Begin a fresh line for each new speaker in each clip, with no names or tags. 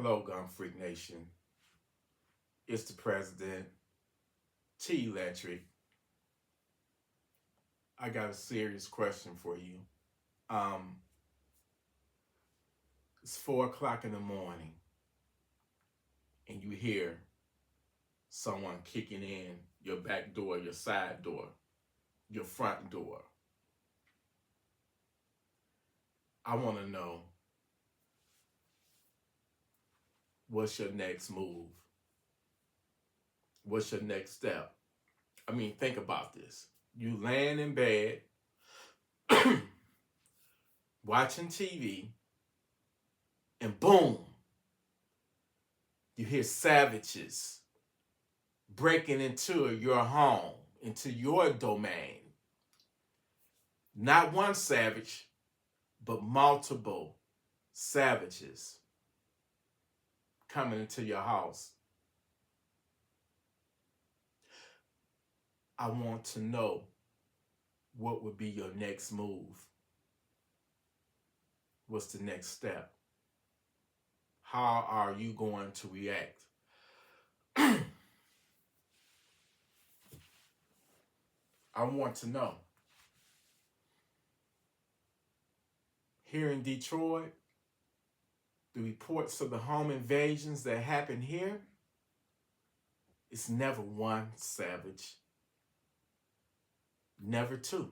Hello, Gunfreak Nation. It's the president, TElectrik. I got a serious question for you. It's 4 o'clock in the morning, and you hear someone kicking in your back door, your side door, your front door. I want to know, what's your next move? What's your next step? I mean, think about this. You laying in bed, watching TV, and boom, you hear savages breaking into your home, into your domain. Not one savage, but multiple savages coming into your house. I want to know, what would be your next move? What's the next step? How are you going to react? I want to know. Here in Detroit, the reports of the home invasions that happen here, it's never one savage, never two.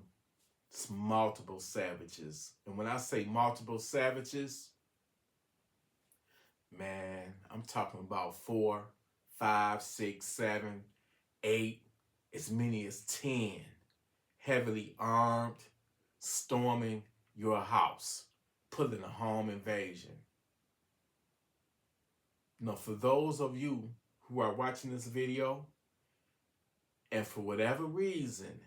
It's multiple savages. And when I say multiple savages, man, I'm talking about 4, 5, 6, 7, 8, as many as 10, heavily armed, storming your house, pulling a home invasion. Now, for those of you who are watching this video, and for whatever reason,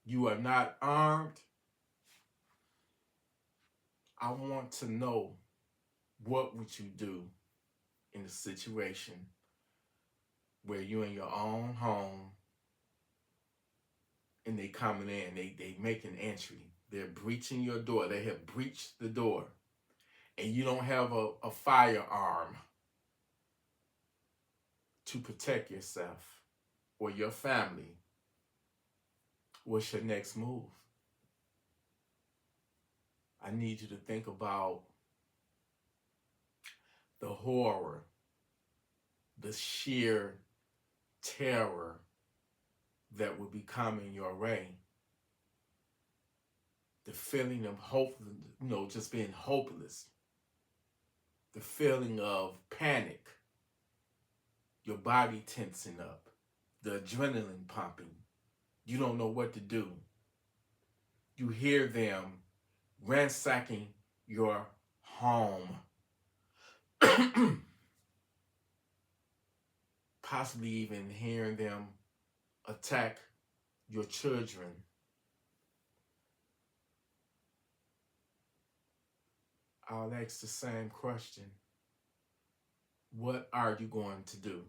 you are not armed, I want to know, what would you do in a situation where you're in your own home and they coming in, they make an entry, they're breaching your door, they have breached the door, and you don't have a firearm to protect yourself or your family? What's your next move? I need you to think about the horror, the sheer terror that will be coming your way. The feeling of hope, just being hopeless. The feeling of panic. Your body tensing up. The adrenaline pumping. You don't know what to do. You hear them ransacking your home. Possibly even hearing them attack your children. I'll ask the same question. What are you going to do?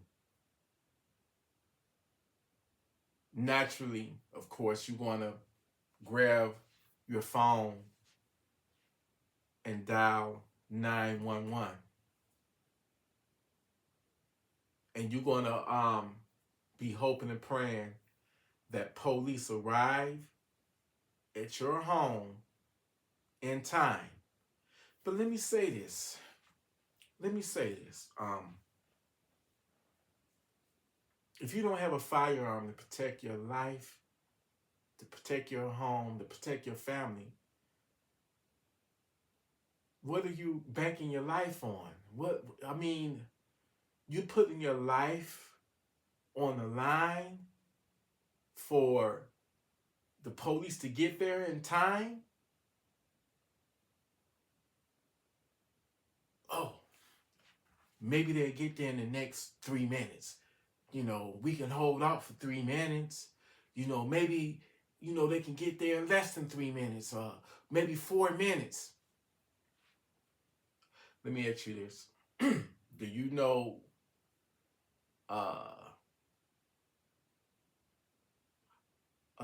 Naturally, of course, you're going to grab your phone and dial 911. And you're going to be hoping and praying that police arrive at your home in time. But let me say this. If you don't have a firearm to protect your life, to protect your home, to protect your family, what are you banking your life on? You putting your life on the line for the police to get there in time? Oh, maybe they'll get there in the next 3 minutes. We can hold out for 3 minutes. Maybe, they can get there in less than 3 minutes, or maybe 4 minutes. Let me ask you this. Do you know a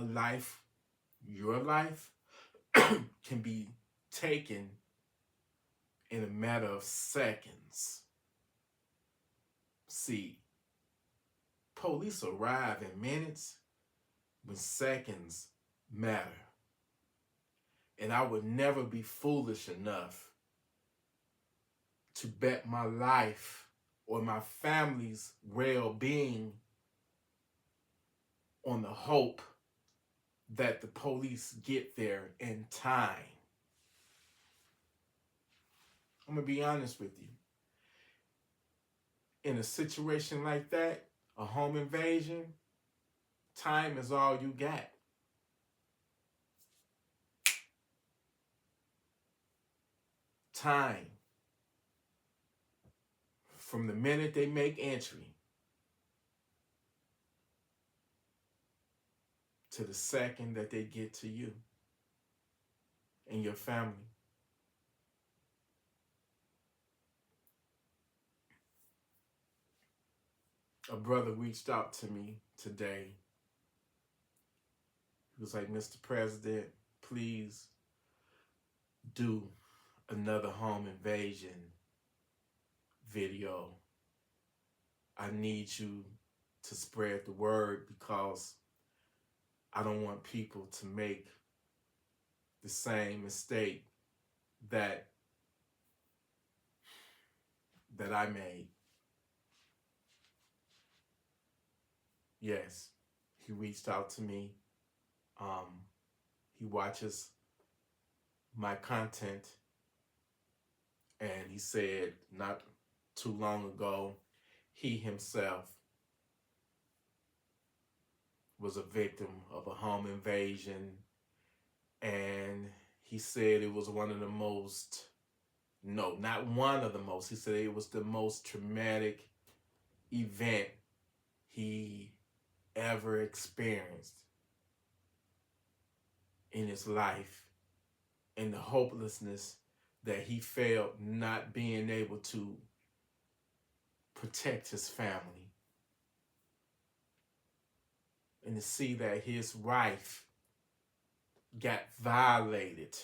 life, your life, can be taken in a matter of seconds. See, police arrive in minutes when seconds matter. And I would never be foolish enough to bet my life or my family's well-being on the hope that the police get there in time. I'm going to be honest with you. In a situation like that, a home invasion, time is all you got. Time. From the minute they make entry to the second that they get to you and your family. A brother reached out to me today. He was like, Mr. President, please do another home invasion video. I need you to spread the word because I don't want people to make the same mistake that I made. Yes, he reached out to me. He watches my content, and he said not too long ago, he himself was a victim of a home invasion, and he said it was one of the most, no, not one of the most, he said it was the most traumatic event he ever experienced in his life, and the hopelessness that he felt not being able to protect his family, and to see that his wife got violated.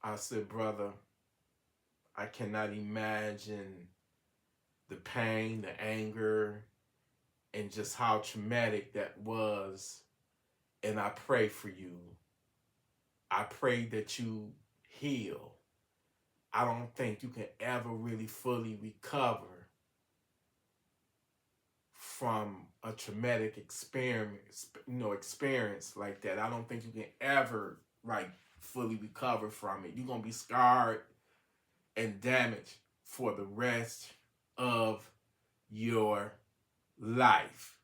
I said, brother, I cannot imagine the pain, the anger, and just how traumatic that was. And I pray for you. I pray that you heal. I don't think you can ever really fully recover from a traumatic experience like that. I don't think you can ever fully recover from it. You're gonna be scarred and damaged for the rest of your life.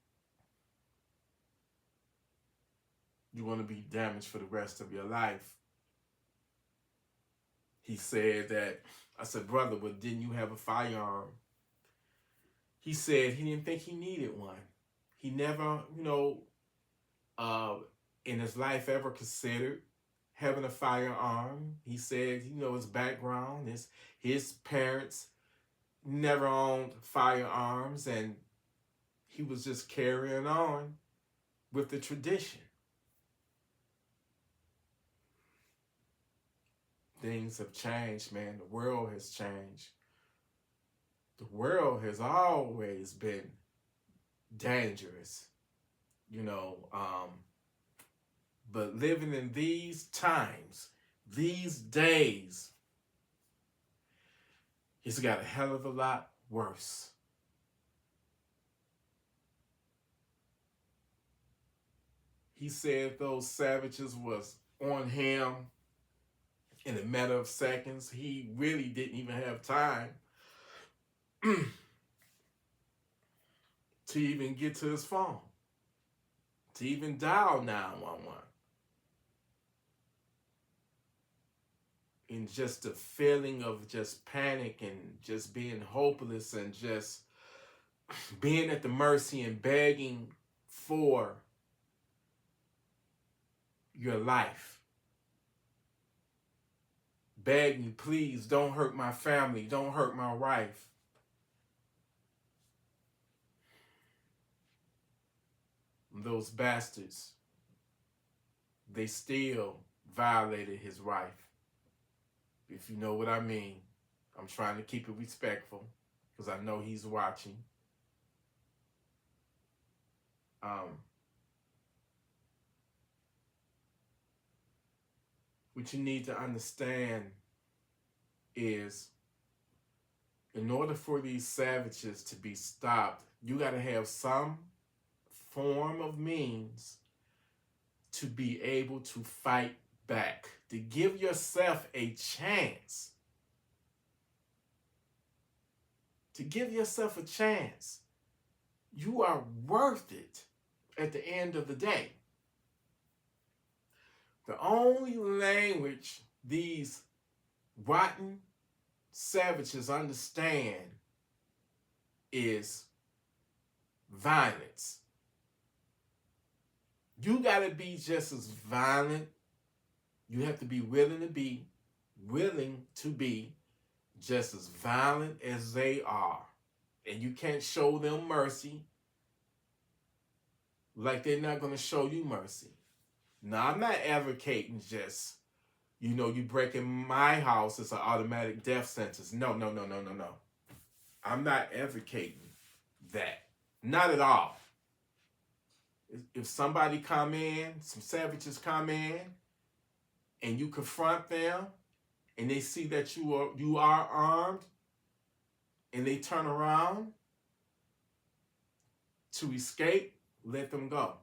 You're gonna be damaged for the rest of your life. He said that, I said, brother, but didn't you have a firearm? He said he didn't think he needed one. He never, in his life ever considered having a firearm. He said, his background, his parents never owned firearms, and he was just carrying on with the tradition. Things have changed, man. The world has changed. The world has always been dangerous, but living in these times, these days, it's got a hell of a lot worse. He said those savages was on him in a matter of seconds. He really didn't even have time to even get to his phone, to even dial 911. And just the feeling of just panic and just being hopeless and just being at the mercy and begging for your life. Begging, please don't hurt my family, don't hurt my wife. Those bastards, they still violated his wife. if you know what I mean. I'm trying to keep it respectful because I know he's watching. What you need to understand is, in order for these savages to be stopped, you got to have some form of means to be able to fight back, to give yourself a chance. To give yourself a chance. You are worth it at the end of the day. The only language these rotten savages understand is violence. You got to be just as violent. You have to be willing to be just as violent as they are. And you can't show them mercy like they're not going to show you mercy. Now, I'm not advocating just, you breaking my house, it's an automatic death sentence. No. I'm not advocating that. Not at all. If somebody come in, some savages come in, and you confront them, and they see that you are armed, and they turn around to escape, let them go.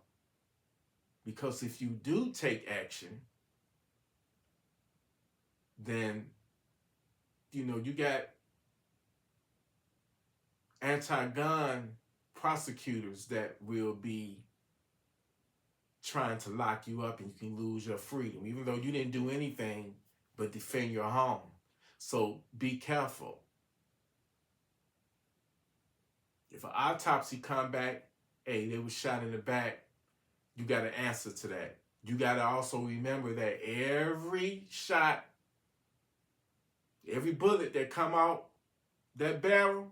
Because if you do take action, then, you got anti-gun prosecutors that will be trying to lock you up and you can lose your freedom, even though you didn't do anything but defend your home. So be careful. If an autopsy come back, hey, they were shot in the back, you got to answer to that. You got to also remember that every shot, every bullet that come out that barrel,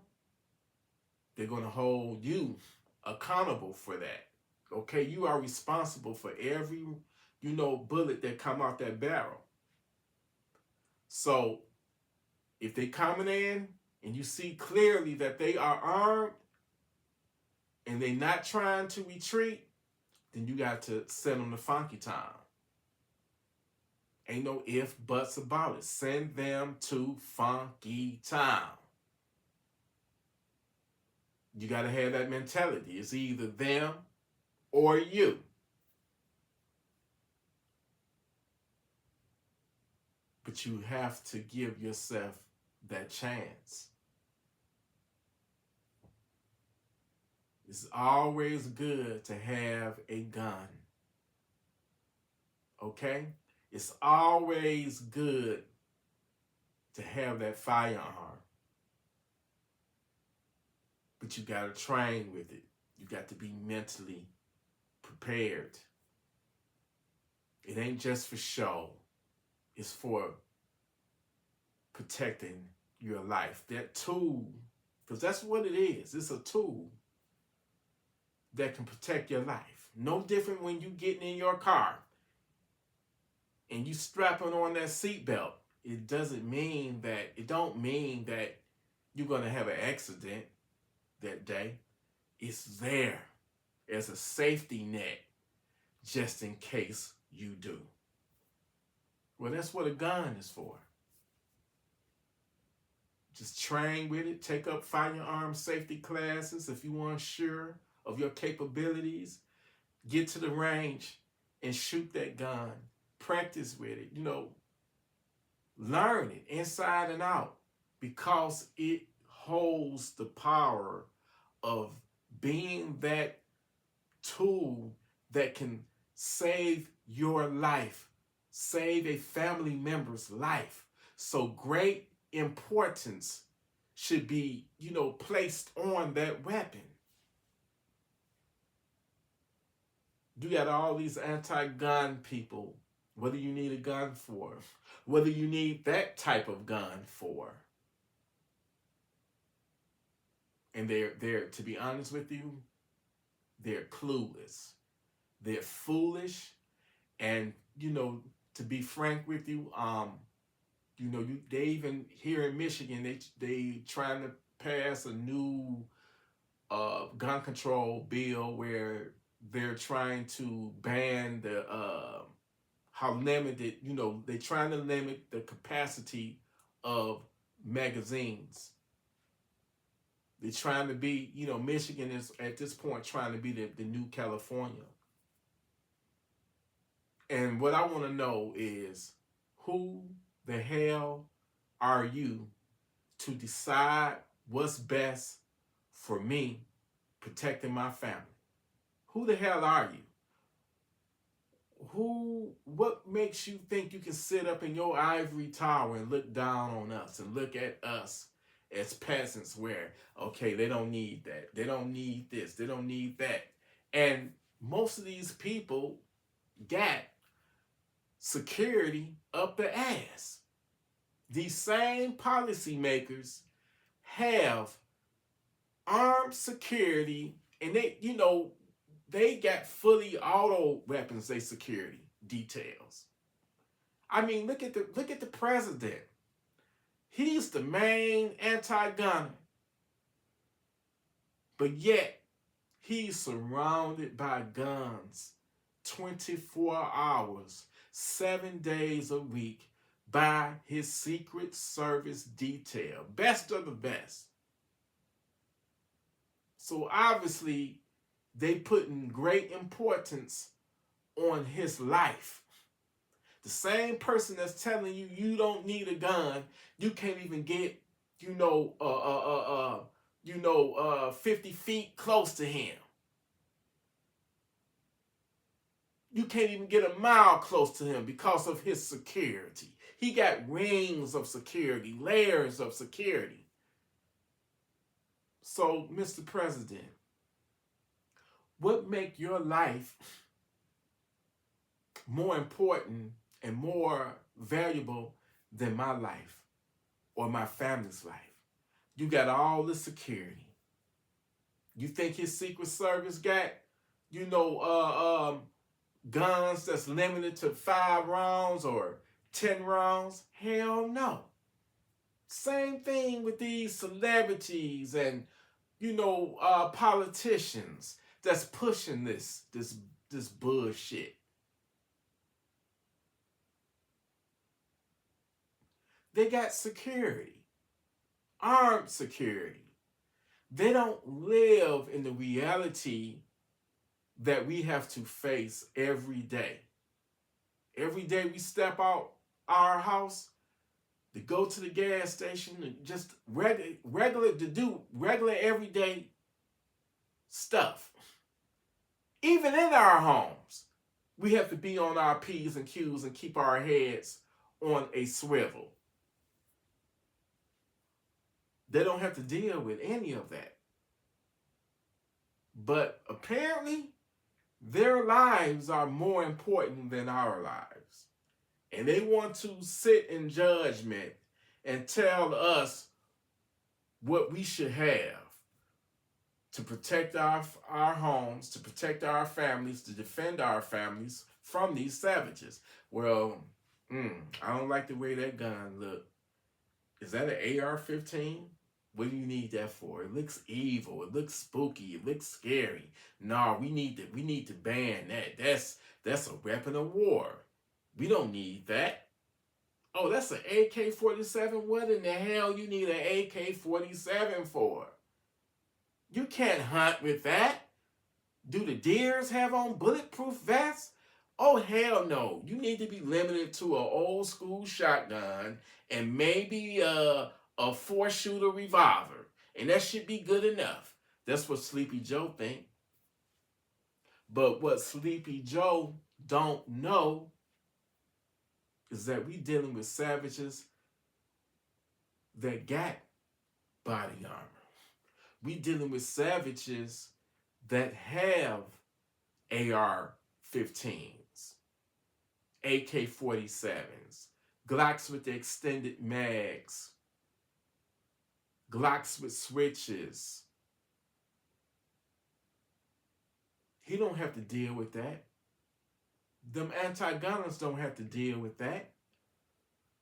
they're going to hold you accountable for that. Okay, you are responsible for every, bullet that come out that barrel. So if they coming in and you see clearly that they are armed and they not trying to retreat, then you got to send them to funky town. Ain't no ifs, buts about it. Send them to funky town. You got to have that mentality. It's either them or you. But you have to give yourself that chance. It's always good to have a gun. Okay? It's always good to have that firearm. But you got to train with it. You got to be mentally prepared. It ain't just for show. It's for protecting your life. That tool, because that's what it is. It's a tool that can protect your life. No different when you getting in your car and you strapping on that seatbelt. It don't mean that you're going to have an accident that day. It's there as a safety net just in case you do. Well, that's what a gun is for. Just train with it. Take up firearm safety classes if you aren't sure of your capabilities. Get to the range and shoot that gun. Practice with it. Learn it inside and out because it holds the power of being that tool that can save your life, save a family member's life. So great importance should be, placed on that weapon. You got all these anti-gun people, whether you need a gun for, whether you need that type of gun for. And they're to be honest with you, they're clueless. They're foolish. And, to be frank with you, They even here in Michigan, they trying to pass a new gun control bill where they're trying to ban the how limited, they're trying to limit the capacity of magazines. They're trying to be, Michigan is at this point trying to be the new California. And what I want to know is, who the hell are you to decide what's best for me protecting my family? Who the hell are you? What makes you think you can sit up in your ivory tower and look down on us and look at us as peasants where, okay, they don't need that. They don't need this. They don't need that. And most of these people got security up the ass. These same policymakers have armed security, and they got fully auto weapons, they security details. I mean, look at the president. He's the main anti-gunner. But yet, he's surrounded by guns 24 hours, 7 days a week by his Secret Service detail. Best of the best. So obviously, they putting great importance on his life. The same person that's telling you you don't need a gun, you can't even get, 50 feet close to him. You can't even get a mile close to him because of his security. He got rings of security, layers of security. So, Mr. President, what make your life more important and more valuable than my life or my family's life? You got all the security. You think his Secret Service got, guns that's limited to 5 rounds or 10 rounds? Hell no. Same thing with these celebrities and, politicians that's pushing this bullshit. They got security, armed security. They don't live in the reality that we have to face every day. Every day we step out our house to go to the gas station and just regular everyday stuff. Even in our homes, we have to be on our P's and Q's and keep our heads on a swivel. They don't have to deal with any of that. But apparently, their lives are more important than our lives. And they want to sit in judgment and tell us what we should have to protect our homes, to protect our families, to defend our families from these savages. Well, I don't like the way that gun look. Is that an AR-15? What do you need that for? It looks evil. It looks spooky. It looks scary. No, we need to ban that. That's a weapon of war. We don't need that. Oh, that's an AK-47? What in the hell you need an AK-47 for? You can't hunt with that. Do the deers have on bulletproof vests? Oh, hell no. You need to be limited to an old school shotgun and maybe a 4-shooter revolver. And that should be good enough. That's what Sleepy Joe think. But what Sleepy Joe don't know is that we dealing with savages that got body armor. We dealing with savages that have AR-15s, AK-47s, Glocks with the extended mags, Glocks with switches. He don't have to deal with that. Them anti-gunners don't have to deal with that.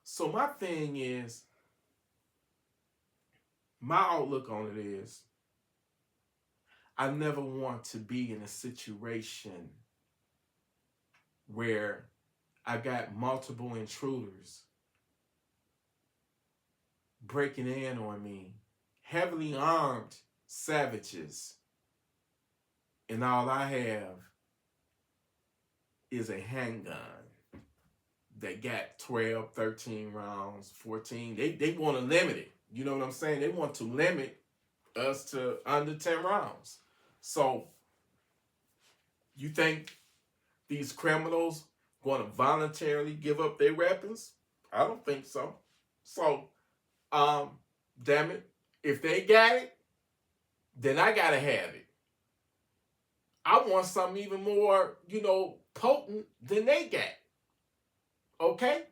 So my thing is, my outlook on it is, I never want to be in a situation where I got multiple intruders breaking in on me, heavily armed savages, and all I have is a handgun that got 12, 13 rounds, 14. They want to limit it. You know what I'm saying? They want to limit us to under 10 rounds. So you think these criminals going to voluntarily give up their weapons? I don't think so. So, damn it, if they got it, then I gotta have it. I want something even more, potent than they got. Okay?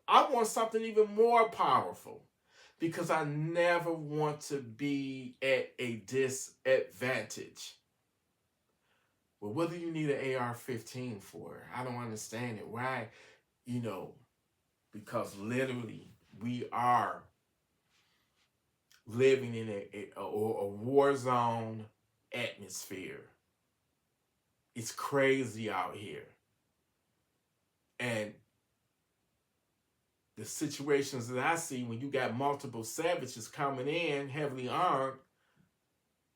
I want something even more powerful because I never want to be at a disadvantage. Well, what do you need an AR-15 for? I don't understand it. Why? Because literally we are living in a war zone atmosphere. It's crazy out here. And the situations that I see when you got multiple savages coming in heavily armed,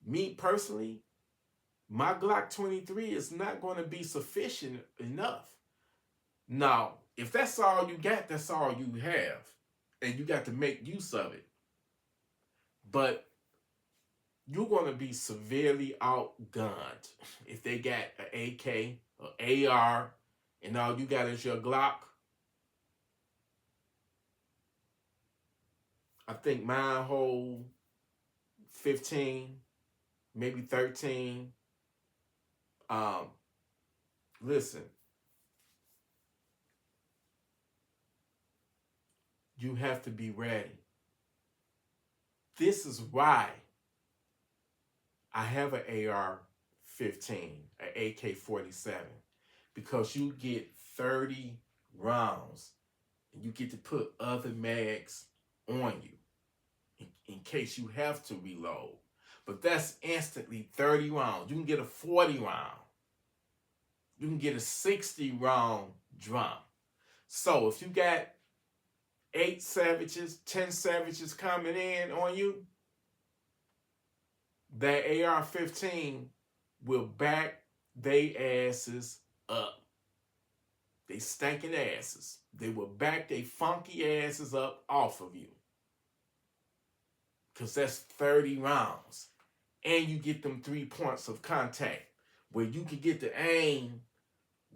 me personally, my Glock 23 is not going to be sufficient enough. Now, if that's all you got, that's all you have. And you got to make use of it. But you're going to be severely outgunned if they got an AK or AR and all you got is your Glock. I think mine hold 15, maybe 13. Listen, you have to be ready. This is why I have an AR-15, an AK-47, because you get 30 rounds and you get to put other mags on you in case you have to reload. But that's instantly 30 rounds. You can get a 40 round. You can get a 60 round drum. So if you got 8 savages, 10 savages coming in on you, that AR-15 will back they asses up. They stinking asses. They will back they funky asses up off of you. Because that's 30 rounds. And you get them 3 points of contact where you can get the aim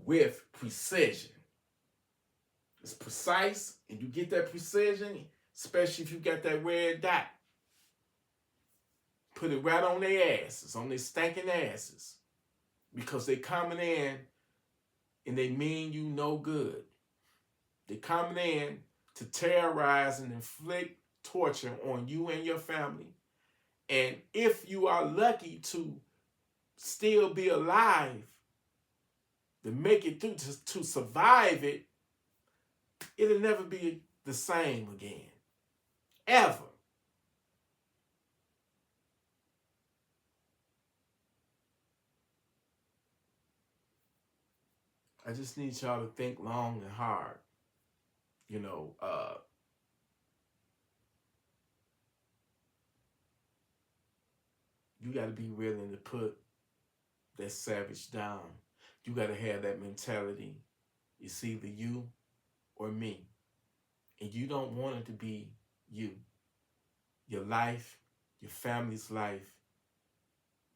with precision. It's precise, and you get that precision, especially if you got that red dot. Put it right on their asses, on their stinking asses. Because they coming in and they mean you no good. They coming in to terrorize and inflict torture on you and your family. And if you are lucky to still be alive, to make it through, to survive it, it'll never be the same again. Ever. I just need y'all to think long and hard. You got to be willing to put that savage down. You got to have that mentality. It's either you or me. And you don't want it to be you. Your life, your family's life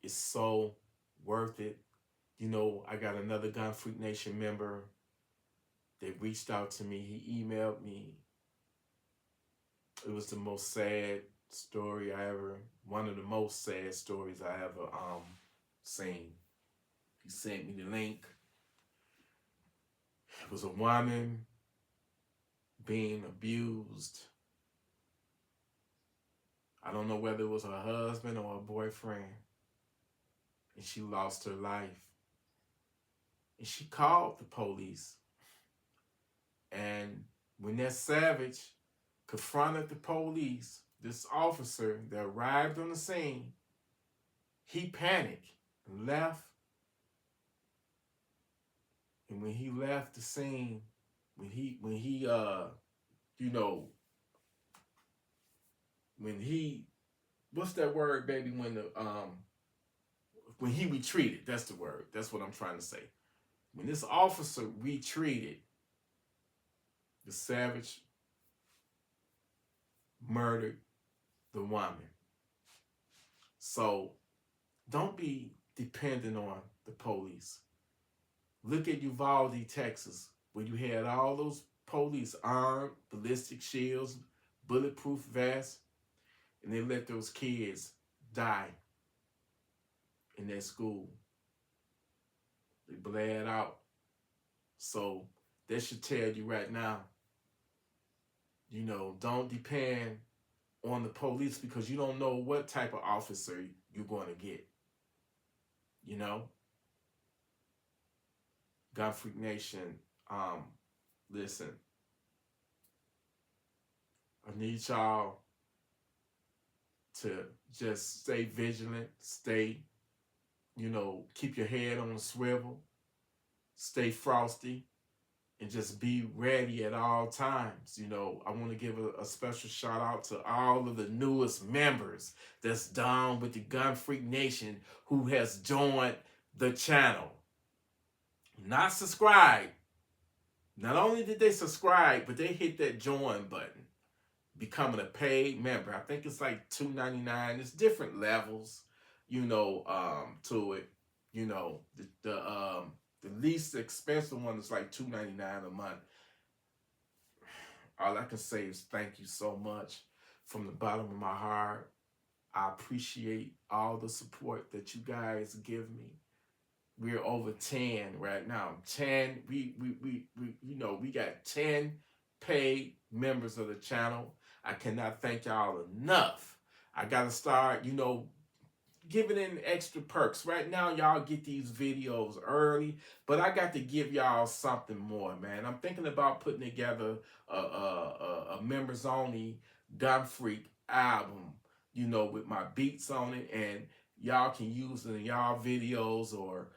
is so worth it. I got another Gun Freak Nation member that reached out to me. He emailed me. It was the most sad story one of the most sad stories I ever seen. He sent me the link. It was a woman being abused. I don't know whether it was her husband or her boyfriend. And she lost her life. And she called the police. And When that savage confronted the police, this officer that arrived on the scene, he panicked and left. And when he left the scene, when he you know, when he, what's that word, baby? When he retreated, that's the word. That's what I'm trying to say. When this officer retreated, the savage murdered the woman. So don't be dependent on the police. Look at Uvalde, Texas, where you had all those police armed, ballistic shields, bulletproof vests, and they let those kids die in their school. They bled out. So that should tell you right now, you know, don't depend on the police because you don't know what type of officer you're going to get. You know? Gunfreak Nation, listen. I need y'all to just stay vigilant, stay, you know, keep your head on the swivel, stay frosty, and just be ready at all times. You know, I want to give a special shout out to all of the newest members that's down with the Gunfreak Nation who has joined the channel. Not subscribed. Not only did they subscribe, but they hit that join button, becoming a paid member. I think it's like $2.99. There's different levels, you know, to it. You know, the least expensive one is like $2.99 a month. All I can say is thank you so much from the bottom of my heart. I appreciate all the support that you guys give me. We're over 10 right now. 10, we you know, we got 10 paid members of the channel. I cannot thank y'all enough. I gotta start, you know, giving in extra perks. Right now, y'all get these videos early, but I got to give y'all something more, man. I'm thinking about putting together a members only Gunfreak album, you know, with my beats on it, and y'all can use it in y'all videos or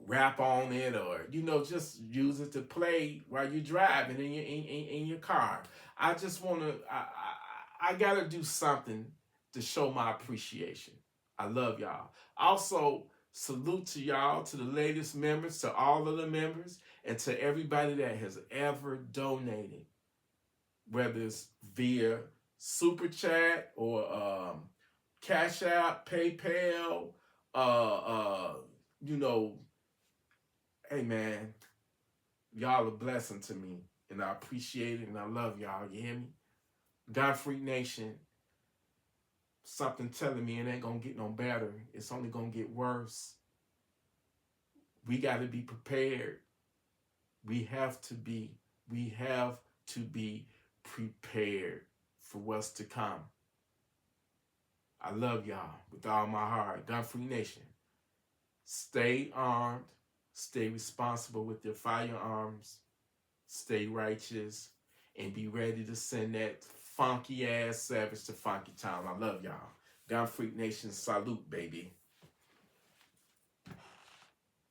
rap on it, or, you know, just use it to play while you're driving in your car. I just want to, I got to do something to show my appreciation. I love y'all. Also, salute to y'all, to the latest members, to all of the members, and to everybody that has ever donated, whether it's via Super Chat or Cash App, PayPal, you know, hey man, y'all a blessing to me, and I appreciate it, and I love y'all. You hear me? Gunfreak Nation, something telling me it ain't gonna get no better. It's only gonna get worse. We got to be prepared. We have to be prepared for what's to come. I love y'all with all my heart. Gunfreak Nation, stay armed, stay responsible with your firearms, stay righteous, and be ready to send that funky ass savage to Funky Town. I love y'all. Gunfreak Nation salute, baby.